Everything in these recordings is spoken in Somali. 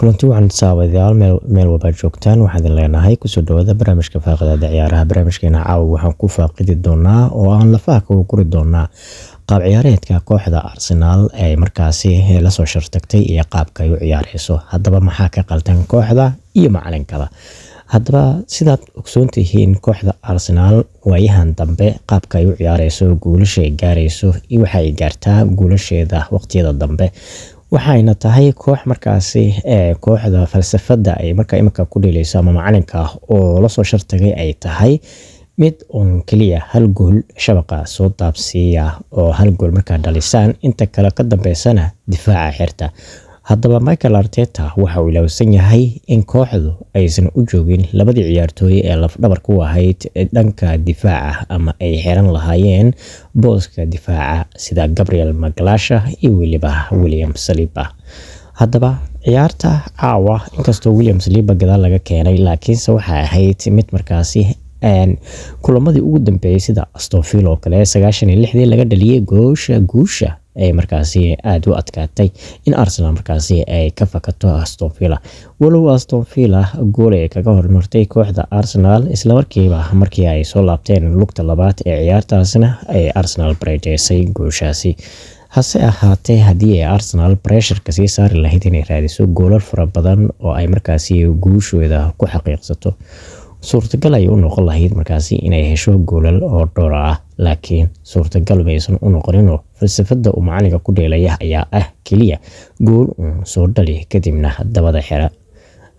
kulanti waxaan saawadeyaal meel walba joogtaan waxaan leenahay kusoo dhawaada barnaamijka faaqida ciyaaraha. barnaamijkeena caawa waxaan ku faaqidi doonaa oo aan lafaha ku guri doonaa qaab ciyaareedka kooxda Arsenal ee markaasi la soo shartagtay iyo qaabka ay u ciyaareyso. haddaba maxaa ka qaldan kooxda iyo macalinkada? haddaba sidaad ogsoontihiin kooxda Arsenal waayahan dambe qaabka ay u ciyaareyso, guulasha ay gaareyso iyo waxa ay gaartaa guulasheeda waqtiyada dambe waxayna tahay koox markaasi kooxda falsafada ay markaa imika ku dheeleyso ama macalinka oo la soo shartagay ay tahay mid on kaliya hal gool shabaqa soo taabsiya oo hal gool markaa dhalisaan inta kale ka dambeysana difaaca xirta. haddaba Mikel Arteta waxa uu ilowsan yahay in kooxdu aysan u joogin labadii ciyaartooy ee laf dhabar ku ahayd dhanka difaaca ama ay xiran lahaayeen booska difaaca sida Gabriel Magalhaes iyo William Saliba. haddaba ciyaarta caawa inkastoo William Saliba gadaal laga keenay laakiinse waxa ahayd mid markaasi kulamadii ugu dambeeyay sida Aston Villa oo kale 96 laga dhaliyay guusha ay markaasi aad u adkaatay in Arsenal markaasi ay ka fakato Aston Villa. walow Aston Villa gool ay kaga hormartay kooxda Arsenal isla markii ay soo laabteen lugta labaad ee ciyaartaasna ay Arsenal bareejeysay guushaasi. hase ahaatee haddii ay Arsenal pressure ka sii saari lahayd inay raadiso goolal fara badan oo ay markaasi guushooda ku xaqiiqsato, suurtagal ay u noqon lahayd markaasi inay hesho goolal oo dhowr ah, laakiin suurtagal maysan u noqonin oo falsafada uu macalinka ku dheelaya ayaa kaliya gool soo dhali kadibna dabada xira.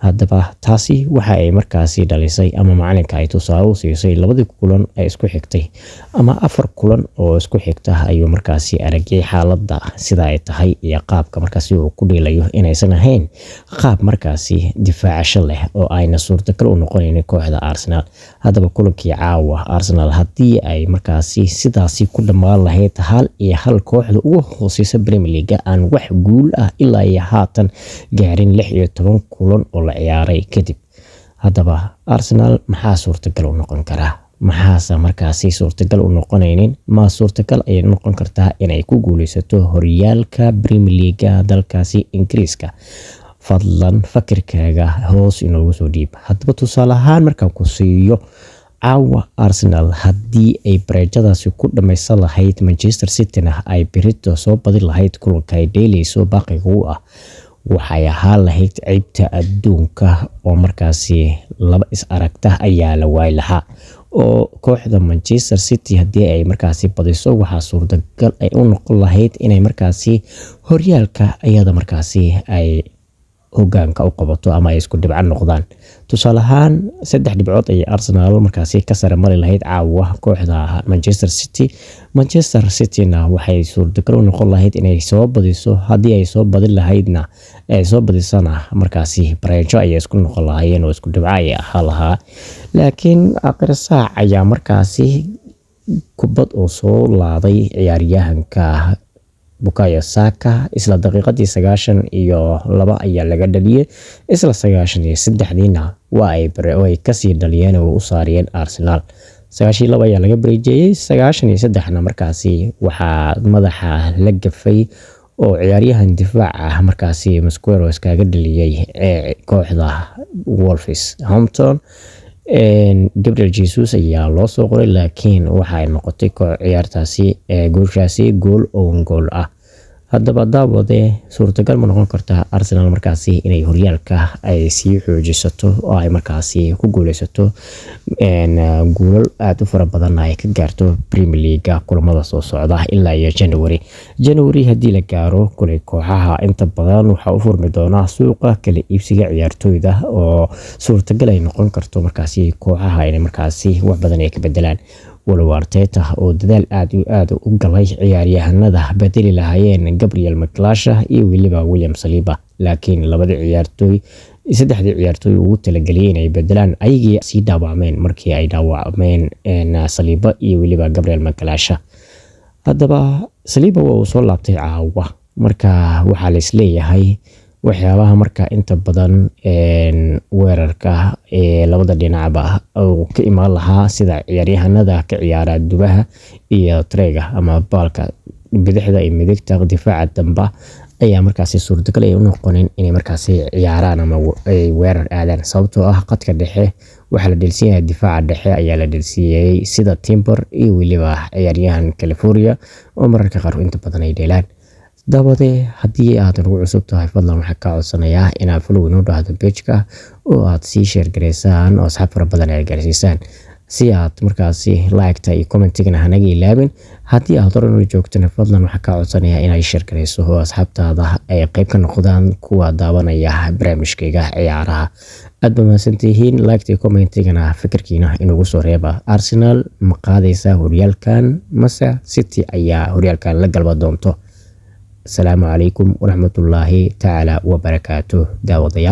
haddaba taasi waxa ay markaasi dhalisay ama macalinka ay tusaale u siisay labadii kulan ay isku xigtay ama 4 kulan oo isku xigta ayuu markaasi aragay xaaladda sida ay tahay iyo qaabka markaasi uu ku dheelayo inaysan ahayn qaab markaasi difaacasho leh oo ayna suurtagal u noqonin kooxda Arsenal. haddaba kulankii caawa Arsenal haddii ay markaasi sidaasi ku dhamaan lahayd hal kooxda ugu hooseysa Premier League aan wax guul ah ilaa iyo haatan gaarin 16 kulan oo ciyaaray kadib. haddaba Arsenal maxaa suurtagal u noqon karaa? maxaase markaasi suurtagal u noqonaynin? ma suurtagal ay noqon kartaa inay ku guuleysato horyaalka Premier League dalkaasi Ingiriiska? fadlan fakirkaaga hoos inoogu soo dhiib. haddaba tusaale ahaan markaan ku siiyo caawa Arsenal haddii ay bareejadaasi ku dhameysan lahayd Manchester City-na ay berito soo badin lahayd kulanka ay dheeleyso baaqiga u ah, waxay ahaan lahayd ciibta adduunka oo markaasi laba is aragta ayaa la waay lahaa. oo kooxda Manchester City haddii ay markaasi badiso waxaa suurtagal ay u noqon lahayd inay markaasi horyaalka ayada markaasi ay hoggaanka u qabato ama ay isku dhibco noqdaan. tusaale ahaan 3 dhibcood ay Arsenal markaasi ka sare mari lahayd caawa kooxda Manchester City-na waxay suurtagal u noqon lahayd inay soo badiso. haddii ay soo badin lahaydna ay soo badisana markaasi bareejo ay isku noqon lahaayeen oo isku dhibco ay ahaa lahaa. laakiin aakhir saac ayaa markaasi kubad oo soo laaday ciyaaryahanka Bukayo Saka isla daqiiqadii 92 ayaa laga dhaliyay, isla 93diina waa ay kasii dhaliyeen oo u saariyeen Arsenal. 92 ayaa laga bareejiyay, 93na markaasi waxaa madaxa la gafay oo ciyaaryahan difaaca markaasi Masquero iskaga dhaliyay kooxda Wolverhampton. Gabriel Jesus ayaa loo soo qoray laakiin waxay noqotay ciyaartaasi goolshaasi gool ah. haddaba daawade suurtagal ma noqon kartaa Arsenal markaasi inay horyaalka ay sii xoojisato oo ay markaasi ku guuleysato gool aad u fara badan ay ka gaarto Premier League kulamada soo socda ilaa iyo January haddii la gaaro kulay kooxaha inta badan waxa u furmi doona suuqa kala iibsiga ciyaartooyda oo suurtagal ay noqon karto markaasi kooxaha inay markaasi wax badan ay ka bedelaan. walow Arteta oo dadaal aad u galay ciyaaryahanada bedeli lahaayeen Gabriel Magalhaes iyo William Saliba, laakiin saddexdii ciyaartooy ugu talagalay inay bedelaan ayagii sii dhaawacmeen markii ay dhaawacmeen Saliba iyo Gabriel Magalhaes. haddaba Saliba uu soo laabtay caawa marka waxaa la isleeyahay waxyaabaha marka inta badan weerarka labada dhinacba oo ka imaan lahaa sida ciyaaryahanada ka ciyaara dubaha iyo Trega ama baalka bidixda iyo midigta difaaca damba ayaa markaasi suurtagal ay u noqonin inay markaasi ciyaaraan ama ay weerar aadaan sababtoo ah qadka dhexe waxa la dheelsiiyay difaaca dhexe ayaa la dheelsiiyay sida Timber iyo waliba ciyaaryahan California oo mararka qaar inta badan ay dheelaan dabade haddii aad ugu cusub tahay fadlan waxaan ka codsanayaa inaad follow inoo dhahdo page-ka oo aad sii share gareysaan oo asxaab fara badan ay gaarsiisaan si aad markaasi like-ta iyo comment-igana hanaga ilaabin haddii aad hore u joogtana fadlan waxaan ka codsanayaa inaad share gareyso oo asxaabtaada ay qayb ka noqdaan kuwa daawanaya barnaamijkayga ciyaaraha aad ba mahadsantihiin like-ta iyo comment-igana fikirkiina inugu soo reeba Arsenal ma qaadaysa horyaalkan mase City ayaa horyaalkan la galba doonto السلام عليكم ورحمة الله تعالى وبركاته داوديال